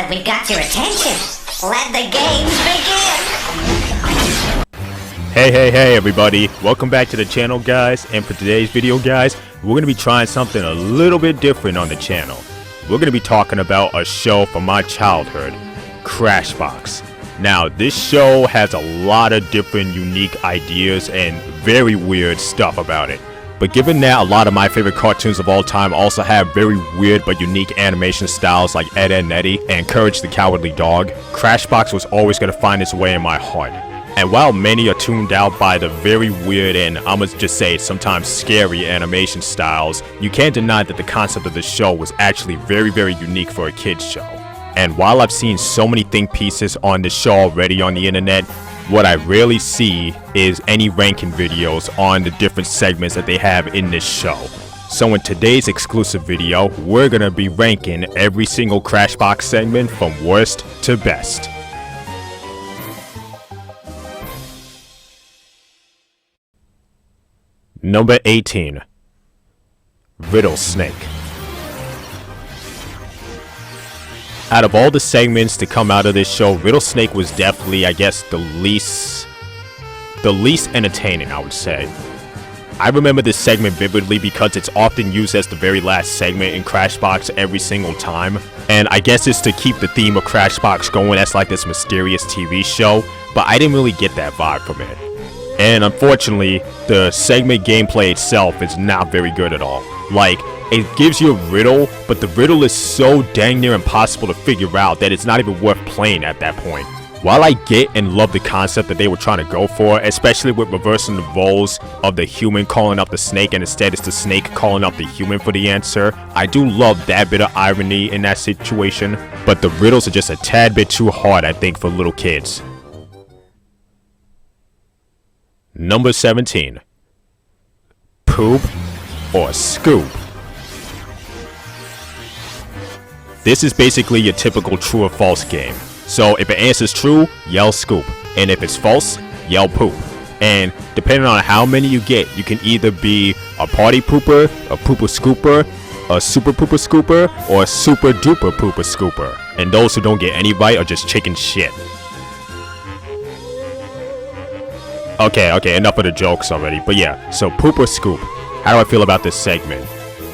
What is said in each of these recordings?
that we got your attention. Let the games begin! Hey everybody, welcome back to the channel guys, and for today's video guys, we're going to be trying something a little bit different on the channel. We're going to be talking about a show from my childhood, Crashbox. Now this show has a lot of different unique ideas and very weird stuff about it. But given that a lot of my favorite cartoons of all time also have very weird but unique animation styles like Ed, Edd n Eddy and Courage the Cowardly Dog, Crashbox was always going to find its way in my heart. And while many are tuned out by the very weird and I'ma just say sometimes scary animation styles, you can't deny that the concept of the show was actually very unique for a kids show. And while I've seen so many think pieces on the show already on the internet, what I rarely see is any ranking videos on the different segments that they have in this show. So in today's exclusive video, we're gonna be ranking every single Crashbox segment from worst to best. Number 18. Rattlesnake. Out of all the segments to come out of this show, Rattlesnake was definitely, I guess, the least entertaining, I would say. I remember this segment vividly because it's often used as the very last segment in Crashbox every single time. And I guess it's to keep the theme of Crashbox going as like this mysterious TV show, but I didn't really get that vibe from it. And unfortunately, the segment gameplay itself is not very good at all. Like, it gives you a riddle, but the riddle is so dang near impossible to figure out that it's not even worth playing at that point. While I get and love the concept that they were trying to go for, especially with reversing the roles of the human calling up the snake and instead it's the snake calling up the human for the answer, I do love that bit of irony in that situation, but the riddles are just a tad bit too hard, I think, for little kids. Number 17. Poop or Scoop. This is basically your typical true or false game. So if it answers true, yell Scoop, and if it's false, yell Poop. And depending on how many you get, you can either be a party pooper, a pooper scooper, a super pooper scooper, or a super duper pooper scooper. And those who don't get any right are just chicken shit. Okay, enough of the jokes already. But yeah, so Poop or Scoop. How do I feel about this segment?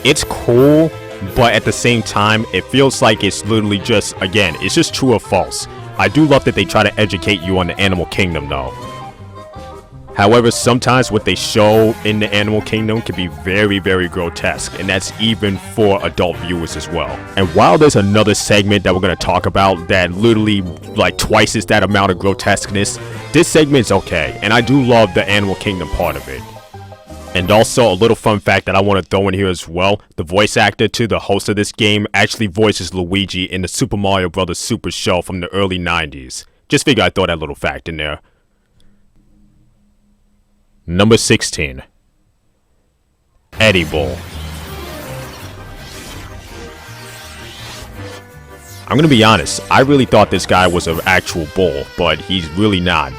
It's cool, but at the same time, it feels like it's literally just, again, it's just true or false. I do love that they try to educate you on the animal kingdom though. However, sometimes what they show in the animal kingdom can be very grotesque, and that's even for adult viewers as well. And while there's another segment that we're going to talk about that literally like twice is that amount of grotesqueness, this segment's okay, and I do love the animal kingdom part of it. And also, a little fun fact that I want to throw in here as well, the voice actor to the host of this game actually voices Luigi in the Super Mario Bros. Super show from the early 90s. Just figure I'd throw that little fact in there. Number 16. Eddie Bull. I'm gonna be honest, I really thought this guy was an actual bull, but he's really not.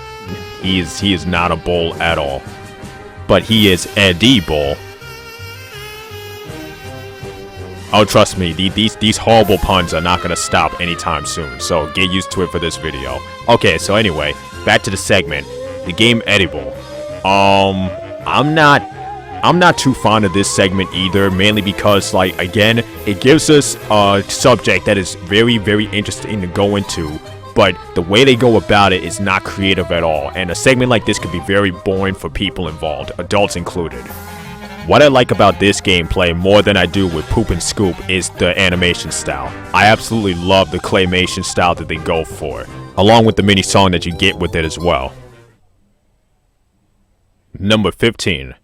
He is not a bull at all. But he is Eddie Bull. Oh, trust me, these horrible puns are not gonna stop anytime soon, so get used to it for this video. Okay, so anyway, back to the segment, the game Eddie Bull. I'm not too fond of this segment either, mainly because, like, again, it gives us a subject that is very interesting to go into, but the way they go about it is not creative at all, and a segment like this could be very boring for people involved, adults included. What I like about this gameplay more than I do with Poop and Scoop is the animation style. I absolutely love the claymation style that they go for, along with the mini song that you get with it as well. Number 15.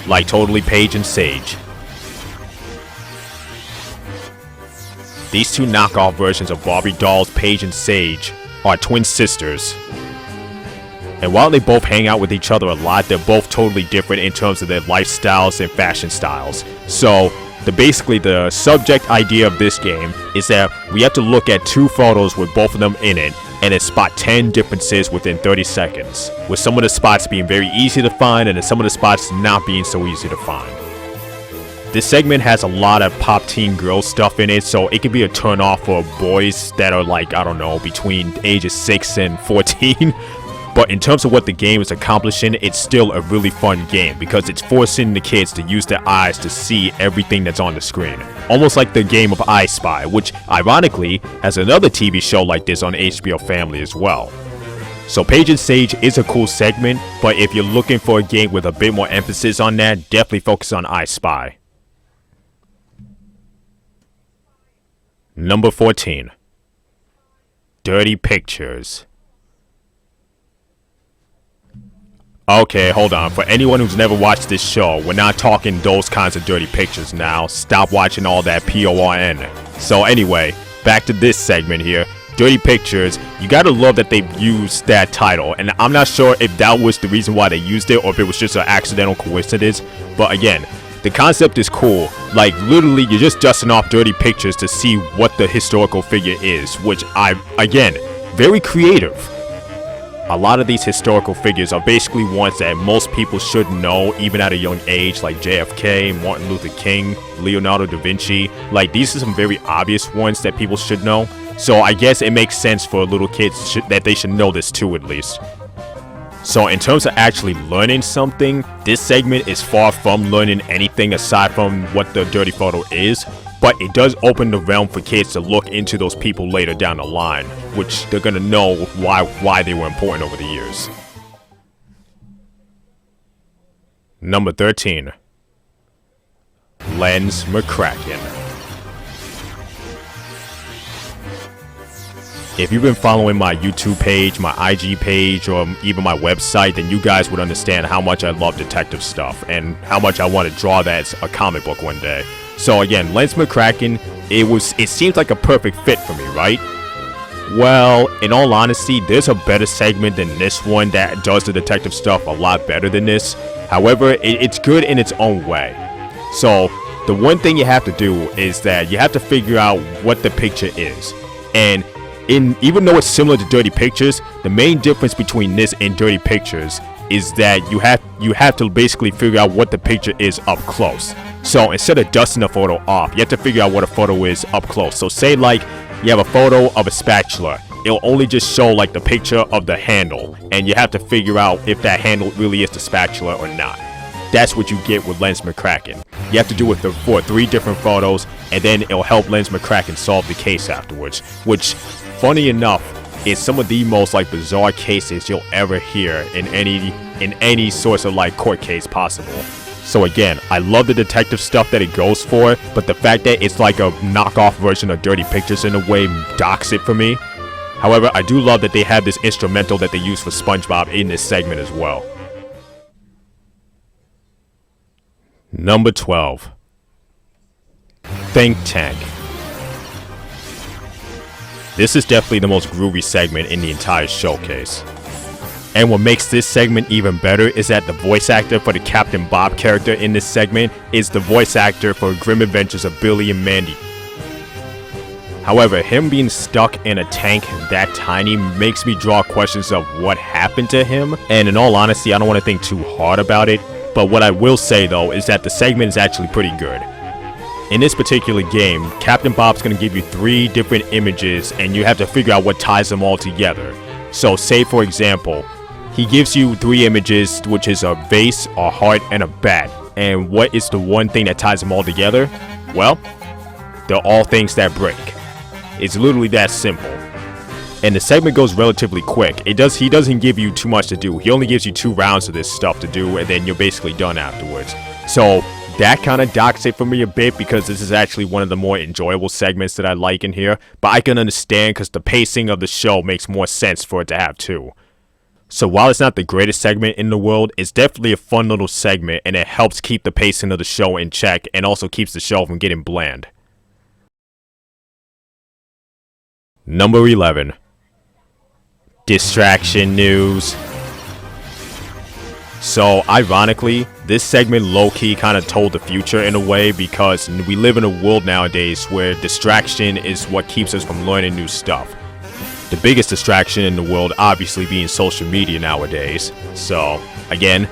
Like Totally Paige and Sage. These two knockoff versions of Barbie dolls, Paige and Sage, are twin sisters. And while they both hang out with each other a lot, they're both totally different in terms of their lifestyles and fashion styles. So, basically the subject idea of this game is that we have to look at two photos with both of them in it and then spot 10 differences within 30 seconds, with some of the spots being very easy to find and then some of the spots not being so easy to find. This segment has a lot of pop teen girl stuff in it, so it can be a turn off for boys that are like, I don't know, between ages 6 and 14. But in terms of what the game is accomplishing, it's still a really fun game because it's forcing the kids to use their eyes to see everything that's on the screen. Almost like the game of I Spy, which ironically has another TV show like this on HBO Family as well. So Page and Sage is a cool segment, but if you're looking for a game with a bit more emphasis on that, definitely focus on I Spy. Number 14. Dirty Pictures. Okay, hold on. For anyone who's never watched this show, we're not talking those kinds of dirty pictures now. Stop watching all that PORN. So anyway, back to this segment here. Dirty Pictures. You gotta love that they used that title. And I'm not sure if that was the reason why they used it or if it was just an accidental coincidence. But again, the concept is cool. Like, literally, you're just dusting off dirty pictures to see what the historical figure is. Which again, very creative. A lot of these historical figures are basically ones that most people should know even at a young age, like JFK, Martin Luther King, Leonardo da Vinci. Like, these are some very obvious ones that people should know. So I guess it makes sense for little kids that they should know this too, at least. So in terms of actually learning something, this segment is far from learning anything aside from what the dirty photo is. But it does open the realm for kids to look into those people later down the line, which they're gonna know why they were important over the years. Number 13. Lens McCraken. If you've been following my YouTube page, my IG page, or even my website, then you guys would understand how much I love detective stuff and how much I want to draw that as a comic book one day. So again, Lens McCraken, it seems like a perfect fit for me, right? Well, in all honesty, there's a better segment than this one that does the detective stuff a lot better than this. However, it's good in its own way. So the one thing you have to do is that you have to figure out what the picture is. And even though it's similar to Dirty Pictures, the main difference between this and Dirty Pictures is that you have to basically figure out what the picture is up close. So instead of dusting the photo off, you have to figure out what a photo is up close. So say like you have a photo of a spatula, it'll only just show like the picture of the handle, and you have to figure out if that handle really is the spatula or not. That's what you get with Lens McCraken. You have to do it for 3 different photos, and then it'll help Lens McCraken solve the case afterwards, which, funny enough, is some of the most like bizarre cases you'll ever hear in any source of like court case possible. So again, I love the detective stuff that it goes for, but the fact that it's like a knockoff version of Dirty Pictures in a way docks it for me. However, I do love that they have this instrumental that they use for SpongeBob in this segment as well. Number 12. Think Tank. This is definitely the most groovy segment in the entire showcase. And what makes this segment even better is that the voice actor for the Captain Bob character in this segment is the voice actor for Grim Adventures of Billy and Mandy. However, him being stuck in a tank that tiny makes me draw questions of what happened to him, and in all honesty, I don't want to think too hard about it, but what I will say though is that the segment is actually pretty good. In this particular game, Captain Bob's going to give you 3 different images and you have to figure out what ties them all together. So say for example, he gives you 3 images, which is a vase, a heart, and a bat. And what is the one thing that ties them all together? Well, they're all things that break. It's literally that simple. And the segment goes relatively quick. He doesn't give you too much to do. He only gives you 2 rounds of this stuff to do, and then you're basically done afterwards. So that kind of docks it for me a bit because this is actually one of the more enjoyable segments that I like in here. But I can understand because the pacing of the show makes more sense for it to have 2. So while it's not the greatest segment in the world, it's definitely a fun little segment and it helps keep the pacing of the show in check and also keeps the show from getting bland. Number 11. Distraction News. So ironically, this segment low-key kind of told the future in a way because we live in a world nowadays where distraction is what keeps us from learning new stuff. The biggest distraction in the world obviously being social media nowadays. So again,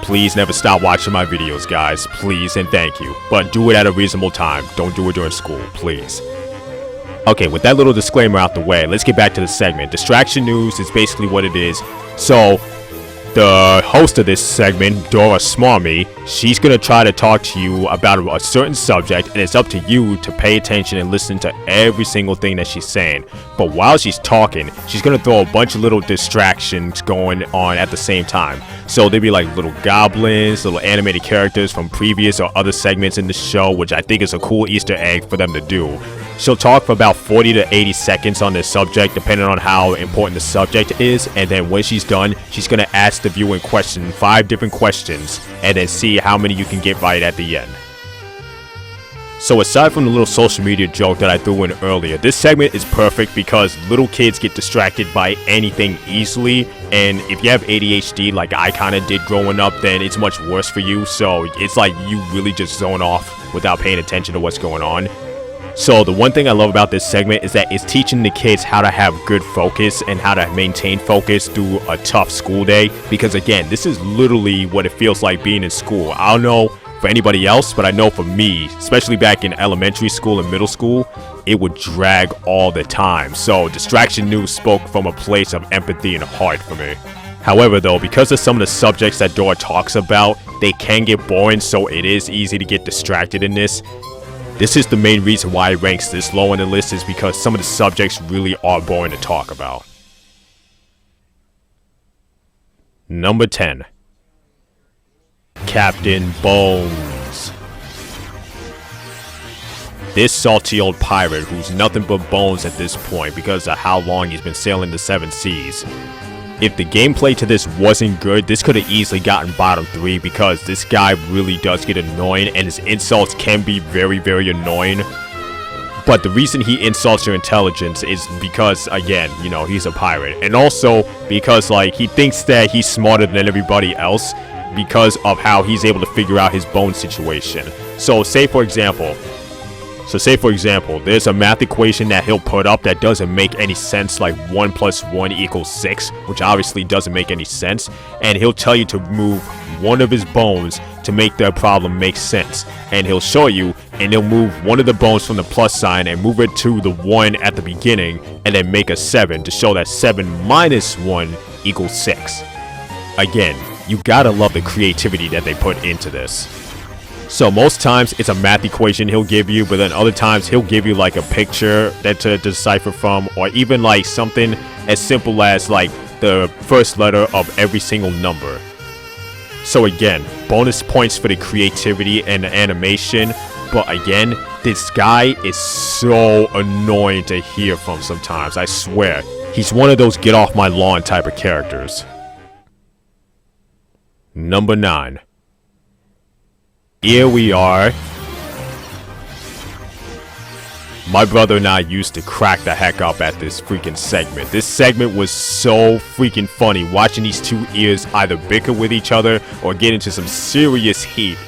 Please never stop watching my videos, guys. Please and thank you. But do it at a reasonable time. Don't do it during school, please. Okay, with that little disclaimer out the way, let's get back to the segment. Distraction news is basically what it is. So, the host of this segment, Dora Smarmy, she's going to try to talk to you about a certain subject, and it's up to you to pay attention and listen to every single thing that she's saying. But while she's talking, she's going to throw a bunch of little distractions going on at the same time. So there'll be like little goblins, little animated characters from previous or other segments in the show, which I think is a cool Easter egg for them to do. She'll talk for about 40 to 80 seconds on this subject, depending on how important the subject is, and then when she's done, she's going to ask the viewer in question 5 different questions, and then see how many you can get right at the end. So aside from the little social media joke that I threw in earlier, this segment is perfect because little kids get distracted by anything easily, and if you have ADHD like I kind of did growing up, then it's much worse for you, so it's like you really just zone off without paying attention to what's going on. So the one thing I love about this segment is that it's teaching the kids how to have good focus and how to maintain focus through a tough school day. Because again, this is literally what it feels like being in school. I don't know for anybody else, but I know for me, especially back in elementary school and middle school, it would drag all the time. So Distraction News spoke from a place of empathy and heart for me. However though, because of some of the subjects that Dora talks about, they can get boring, so it is easy to get distracted in this. This is the main reason why it ranks this low on the list, is because some of the subjects really are boring to talk about. Number 10. Captain Bones. This salty old pirate who's nothing but bones at this point because of how long he's been sailing the 7 seas. If the gameplay to this wasn't good, this could have easily gotten bottom 3 because this guy really does get annoying and his insults can be very, very annoying. But the reason he insults your intelligence is because, again, you know, he's a pirate. And also because, like, he thinks that he's smarter than everybody else because of how he's able to figure out his bone situation. So say for example, there's a math equation that he'll put up that doesn't make any sense, like 1 + 1 = 6, which obviously doesn't make any sense, and he'll tell you to move one of his bones to make the problem make sense, and he'll show you, and he'll move one of the bones from the plus sign and move it to the 1 at the beginning, and then make a 7 to show that 7 - 1 = 6. Again, you gotta love the creativity that they put into this. So most times it's a math equation he'll give you, but then other times he'll give you like a picture that to decipher from, or even like something as simple as like the first letter of every single number. So again, bonus points for the creativity and the animation, but again, this guy is so annoying to hear from sometimes, I swear. He's one of those get off my lawn type of characters. Number 9. Here we are. My brother and I used to crack the heck up at this freaking segment. This segment was so freaking funny, watching these two ears either bicker with each other or get into some serious heat.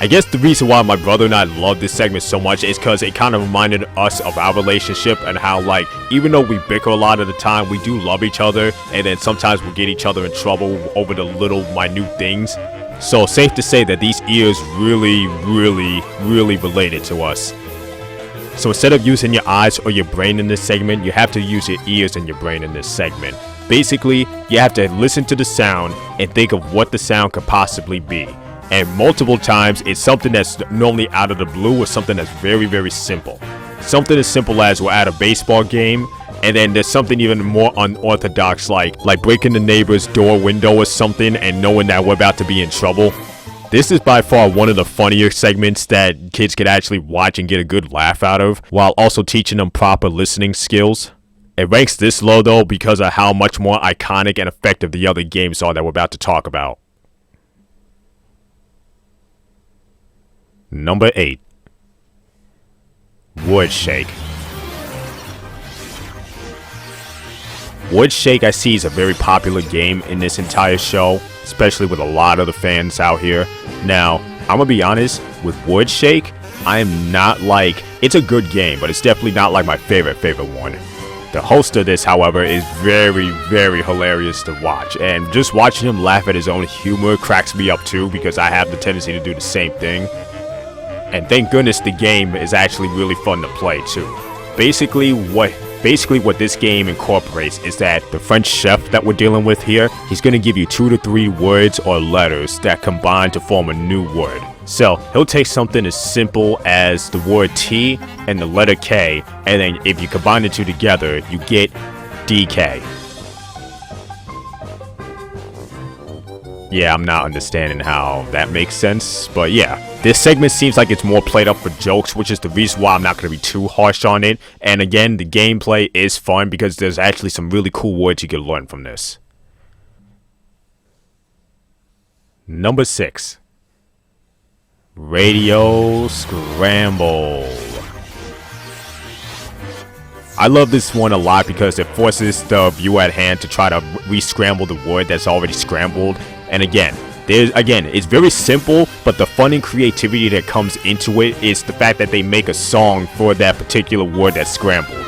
I guess the reason why my brother and I love this segment so much is because it kind of reminded us of our relationship and how, like, even though we bicker a lot of the time, we do love each other, and then sometimes we'll get each other in trouble over the little minute things. So safe to say that these ears really related to us. So instead of using your eyes or your brain in this segment, you have to use your ears and your brain in this segment. Basically, you have to listen to the sound and think of what the sound could possibly be. And multiple times, it's something that's normally out of the blue or something that's very simple. Something as simple as we're at a baseball game, and then there's something even more unorthodox like breaking the neighbor's door window or something and knowing that we're about to be in trouble. This is by far one of the funnier segments that kids could actually watch and get a good laugh out of, while also teaching them proper listening skills. It ranks this low though because of how much more iconic and effective the other games are that we're about to talk about. Number 8. Wood Shake. Wood Shake I see is a very popular game in this entire show, especially with a lot of the fans out here. Now, I'm gonna be honest, with Wood Shake, I am not like, it's a good game, but it's definitely not like my favorite one. The host of this, however, is very, very hilarious to watch, and just watching him laugh at his own humor cracks me up too, because I have the tendency to do the same thing. And thank goodness the game is actually really fun to play too. Basically what this game incorporates is that the French chef that we're dealing with here, he's going to give you 2 to 3 words or letters that combine to form a new word. So he'll take something as simple as the word T and the letter K, and then if you combine the two together, you get DK. Yeah, I'm not understanding how that makes sense, but yeah. This segment seems like it's more played up for jokes, which is the reason why I'm not going to be too harsh on it. And again, the gameplay is fun because there's actually some really cool words you can learn from this. Number 6. Radio Scramble. I love this one a lot because it forces the viewer at hand to try to re-scramble the word that's already scrambled. And again, it's very simple, but the fun and creativity that comes into it is the fact that they make a song for that particular word that's scrambled.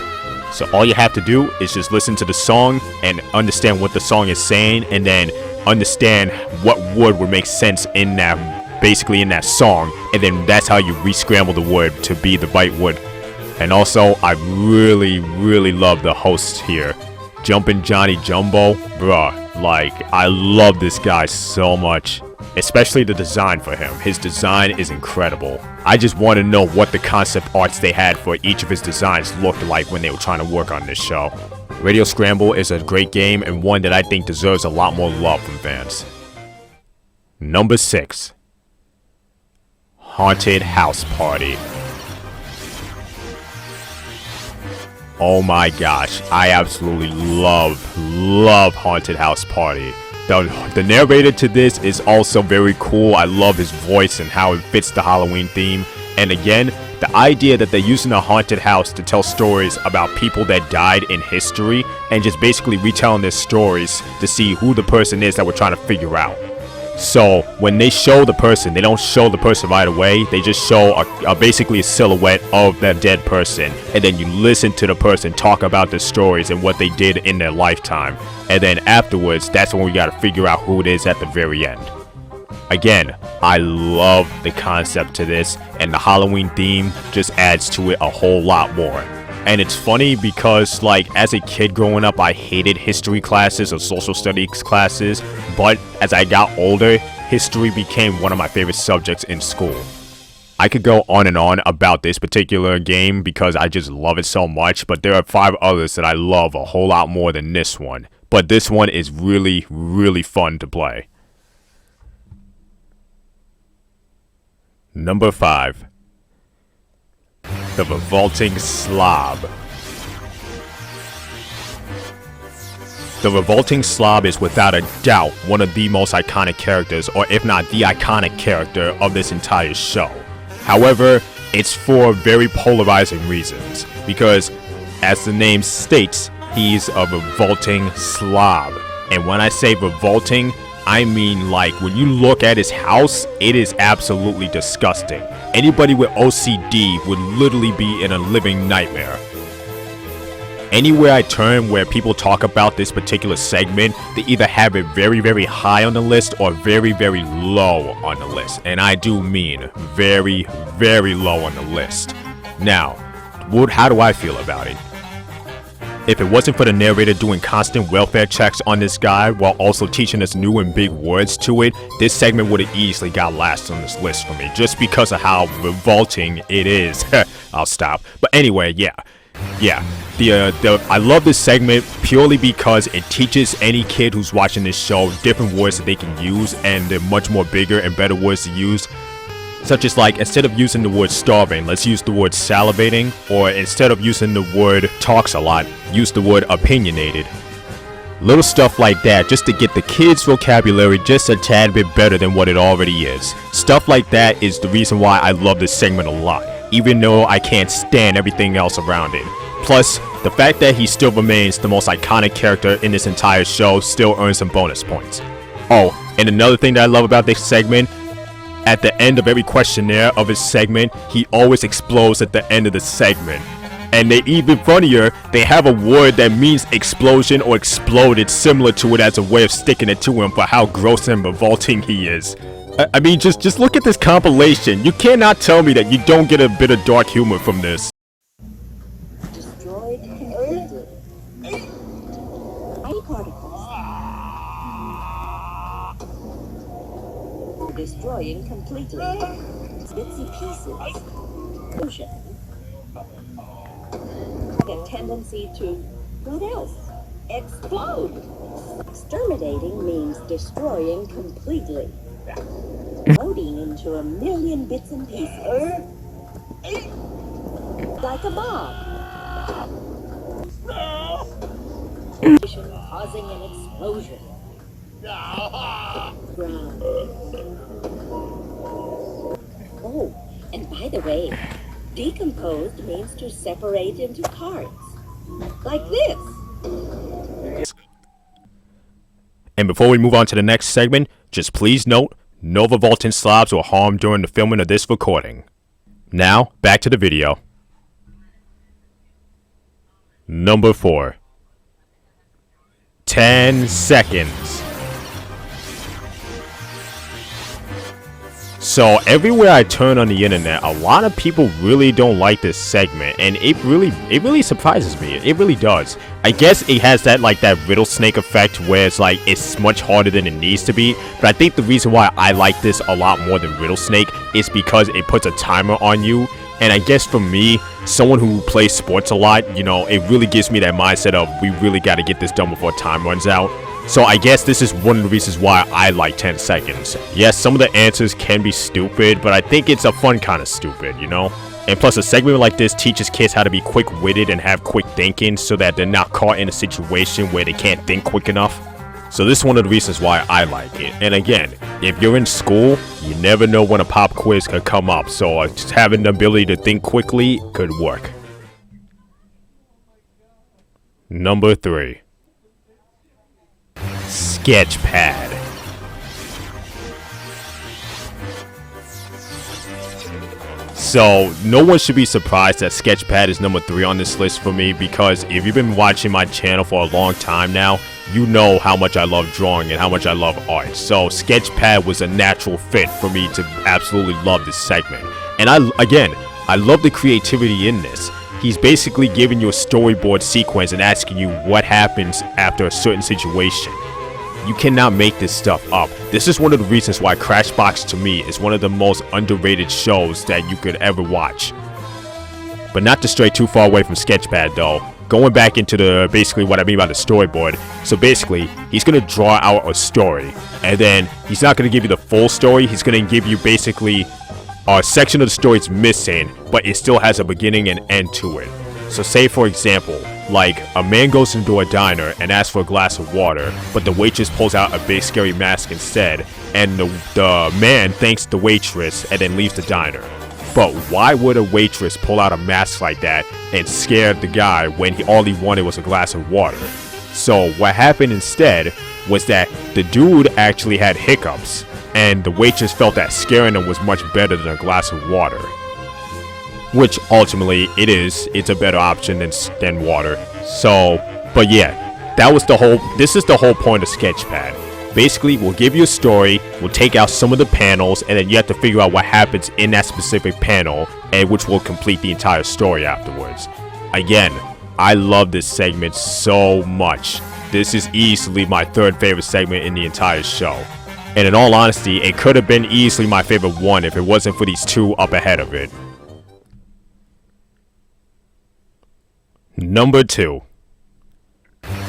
So all you have to do is just listen to the song and understand what the song is saying, and then understand what word would make sense in that, basically in that song, and then that's how you re-scramble the word to be the right word. And also, I really love the host here, Jumpin' Johnny Jumbo, bruh. Like, I love this guy so much, especially the design for him. His design is incredible. I just want to know what the concept arts they had for each of his designs looked like when they were trying to work on this show. Radio Scramble is a great game and one that I think deserves a lot more love from fans. Number 6. Haunted House Party. Oh my gosh, I absolutely love Haunted House Party. The narrator to this is also very cool. I love his voice and how it fits the Halloween theme. And again, the idea that they're using a haunted house to tell stories about people that died in history and just basically retelling their stories to see who the person is that we're trying to figure out. So when they show the person, they don't show the person right away. They just show basically a silhouette of that dead person, and then you listen to the person talk about their stories and what they did in their lifetime. And then afterwards, that's when we gotta figure out who it is at the very end. Again, I love the concept to this, and the Halloween theme just adds to it a whole lot more. And it's funny because, like, as a kid growing up, I hated history classes or social studies classes, but as I got older, history became one of my favorite subjects in school. I could go on and on about this particular game because I just love it so much, but there are 5 others that I love a whole lot more than this one. But this one is really fun to play. Number 5. The Revolting Slob. The Revolting Slob is without a doubt one of the most iconic characters, or if not the iconic character of this entire show. However, it's for very polarizing reasons, because as the name states, he's a revolting slob. And when I say revolting, I mean, like, when you look at his house, it is absolutely disgusting. Anybody with OCD would literally be in a living nightmare. Anywhere I turn where people talk about this particular segment, they either have it very high on the list or very low on the list. And I do mean very low on the list. Now, how do I feel about it? If it wasn't for the narrator doing constant welfare checks on this guy while also teaching us new and big words to it, this segment would have easily got last on this list for me, just because of how revolting it is. I'll stop. But anyway, yeah. I love this segment purely because it teaches any kid who's watching this show different words that they can use, and they're much more bigger and better words to use. Such as, like, instead of using the word starving, let's use the word salivating, or instead of using the word talks a lot, use the word opinionated. Little stuff like that, just to get the kids' vocabulary just a tad bit better than what it already is. Stuff like that is the reason why I love this segment a lot, even though I can't stand everything else around it. Plus, the fact that he still remains the most iconic character in this entire show still earns some bonus points. Oh, and another thing that I love about this segment, at the end of every questionnaire of his segment, he always explodes at the end of the segment. And they even funnier, they have a word that means explosion or exploded similar to it as a way of sticking it to him for how gross and revolting he is. I mean, just look at this compilation. You cannot tell me that you don't get a bit of dark humor from this. Destroyed completely. Tiny particles. Destroying completely. Bitsy pieces. Explosion. A tendency to, what else? Explode. Exterminating means destroying completely. Exploding into a million bits and pieces. Like a bomb. Causing an explosion. Ground. Oh, and by the way, decomposed means to separate into parts. Like this. And before we move on to the next segment, just please note, no Revolting Slobs were harmed during the filming of this recording. Now, back to the video. Number 4. 10 seconds. So everywhere I turn on the internet, a lot of people really don't like this segment, and it really surprises me. It really does. I guess it has that riddle snake effect where it's much harder than it needs to be, but I think the reason why I like this a lot more than riddle snake is because it puts a timer on you. And I guess for me, someone who plays sports a lot, you know, it really gives me that mindset of we really got to get this done before time runs out. So I guess this is one of the reasons why I like 10 seconds. Yes, some of the answers can be stupid, but I think it's a fun kind of stupid, you know? And plus, a segment like this teaches kids how to be quick-witted and have quick thinking so that they're not caught in a situation where they can't think quick enough. So this is one of the reasons why I like it. And again, if you're in school, you never know when a pop quiz could come up, so just having the ability to think quickly could work. Number 3. Sketchpad. So, no one should be surprised that Sketchpad is number 3 on this list for me, because if you've been watching my channel for a long time now, you know how much I love drawing and how much I love art. So, Sketchpad was a natural fit for me to absolutely love this segment. And I love the creativity in this. He's basically giving you a storyboard sequence and asking you what happens after a certain situation. You cannot make this stuff up. This is one of the reasons why Crashbox to me is one of the most underrated shows that you could ever watch. But not to stray too far away from Sketchpad though. Going back into basically what I mean by the storyboard. So basically, he's going to draw out a story. And then he's not going to give you the full story. He's going to give you basically a section of the story is missing, but it still has a beginning and end to it. So say for example, like a man goes into a diner and asks for a glass of water, but the waitress pulls out a big scary mask instead, and the man thanks the waitress and then leaves the diner. But why would a waitress pull out a mask like that and scare the guy when all he wanted was a glass of water? So what happened instead was that the dude actually had hiccups, and the waitress felt that scaring him was much better than a glass of water. Which ultimately it's a better option than water. So, but yeah, this is the whole point of Sketchpad. Basically, we'll give you a story, we'll take out some of the panels, and then you have to figure out what happens in that specific panel, and which will complete the entire story afterwards. Again, I love this segment so much. This is easily my 3rd favorite segment in the entire show. And in all honesty, it could have been easily my favorite one if it wasn't for these 2 up ahead of it. Number 2.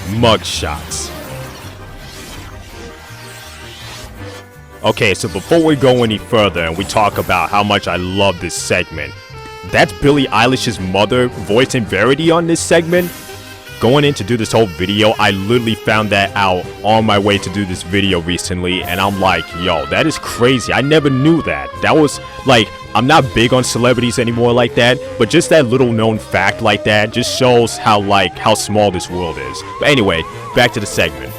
Mugshots. Okay, so before we go any further and we talk about how much I love this segment, that's Billie Eilish's mother voicing Verity on this segment. Going in to do this whole video, I literally found that out on my way to do this video recently, and I'm like, yo, that is crazy. I never knew that. That was like, I'm not big on celebrities anymore like that, but just that little known fact like that just shows how small this world is. But anyway, back to the segment.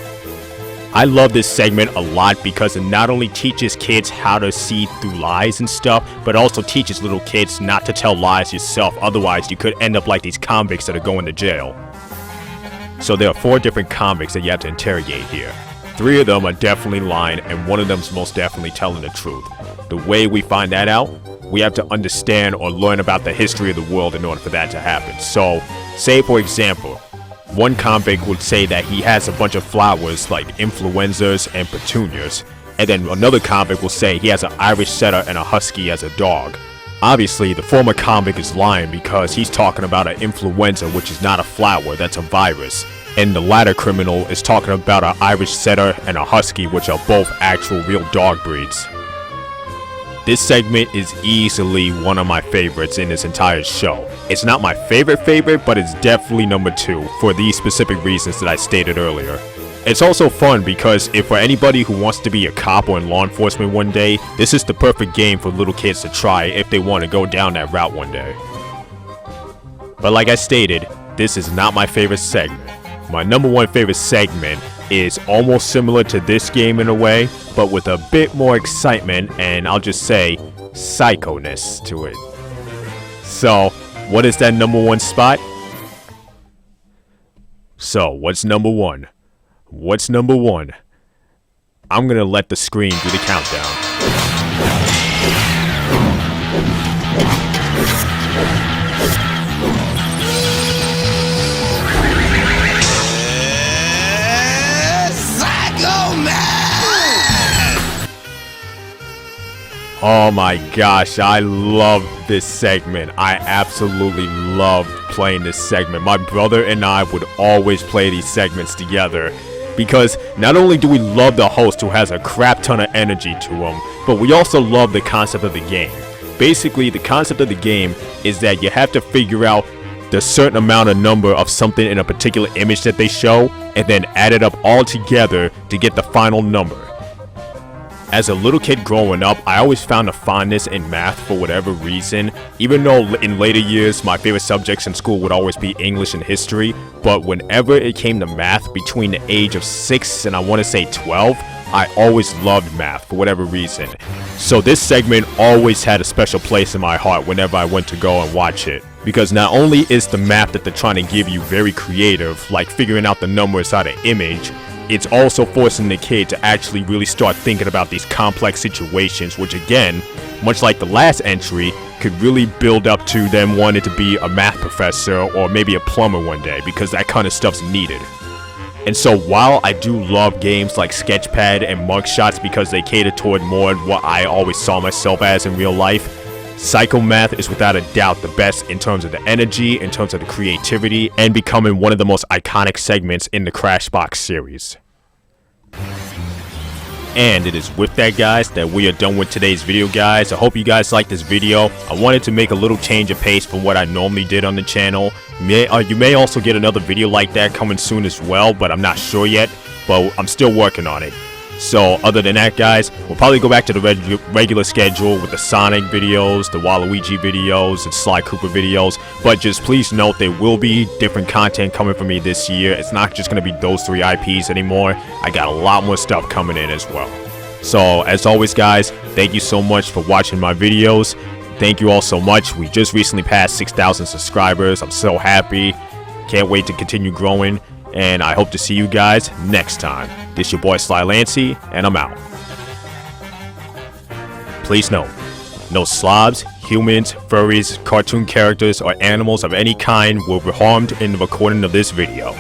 I love this segment a lot because it not only teaches kids how to see through lies and stuff, but also teaches little kids not to tell lies yourself, otherwise you could end up like these convicts that are going to jail. So there are 4 different convicts that you have to interrogate here. 3 of them are definitely lying, and 1 of them is most definitely telling the truth. The way we find that out, we have to understand or learn about the history of the world in order for that to happen. So, say for example, one convict would say that he has a bunch of flowers like influenzas and petunias, and then another convict will say he has an Irish setter and a husky as a dog. Obviously, the former convict is lying because he's talking about an influenza, which is not a flower, that's a virus. And the latter criminal is talking about an Irish setter and a husky, which are both actual real dog breeds. This segment is easily one of my favorites in this entire show. It's not my favorite, but it's definitely number 2 for these specific reasons that I stated earlier. It's also fun because if for anybody who wants to be a cop or in law enforcement one day, this is the perfect game for little kids to try if they want to go down that route one day. But like I stated, this is not my favorite segment. My number 1 favorite segment is almost similar to this game in a way, but with a bit more excitement and I'll just say psycho-ness to it. So, what is that number 1 spot? So, what's number 1? What's number 1? I'm gonna let the screen do the countdown. Oh my gosh, I love this segment. I absolutely loved playing this segment. My brother and I would always play these segments together because not only do we love the host who has a crap ton of energy to him, but we also love the concept of the game. Basically, the concept of the game is that you have to figure out the certain amount of number of something in a particular image that they show and then add it up all together to get the final number. As a little kid growing up, I always found a fondness in math for whatever reason, even though in later years my favorite subjects in school would always be English and history, but whenever it came to math between the age of 6 and I want to say 12, I always loved math for whatever reason. So this segment always had a special place in my heart whenever I went to go and watch it. Because not only is the math that they're trying to give you very creative, like figuring out the numbers out of image, it's also forcing the kid to actually really start thinking about these complex situations, which again, much like the last entry, could really build up to them wanting to be a math professor or maybe a plumber one day, because that kind of stuff's needed. And so while I do love games like Sketchpad and Mugshots because they cater toward more what I always saw myself as in real life, Psycho Maath is without a doubt the best in terms of the energy, in terms of the creativity, and becoming one of the most iconic segments in the Crashbox series. And it is with that, guys, that we are done with today's video, guys. I hope you guys liked this video. I wanted to make a little change of pace from what I normally did on the channel. You may also get another video like that coming soon as well, but I'm not sure yet. But I'm still working on it. So other than that, guys, we'll probably go back to the regular schedule with the Sonic videos, the Waluigi videos, and Sly Cooper videos. But just please note there will be different content coming from me this year. It's not just going to be those 3 IPs anymore. I got a lot more stuff coming in as well. So as always, guys, thank you so much for watching my videos. Thank you all so much. We just recently passed 6,000 subscribers. I'm so happy. Can't wait to continue growing. And I hope to see you guys next time. This your boy Sly Lancy, and I'm out. Please note, no slobs, humans, furries, cartoon characters, or animals of any kind were harmed in the recording of this video.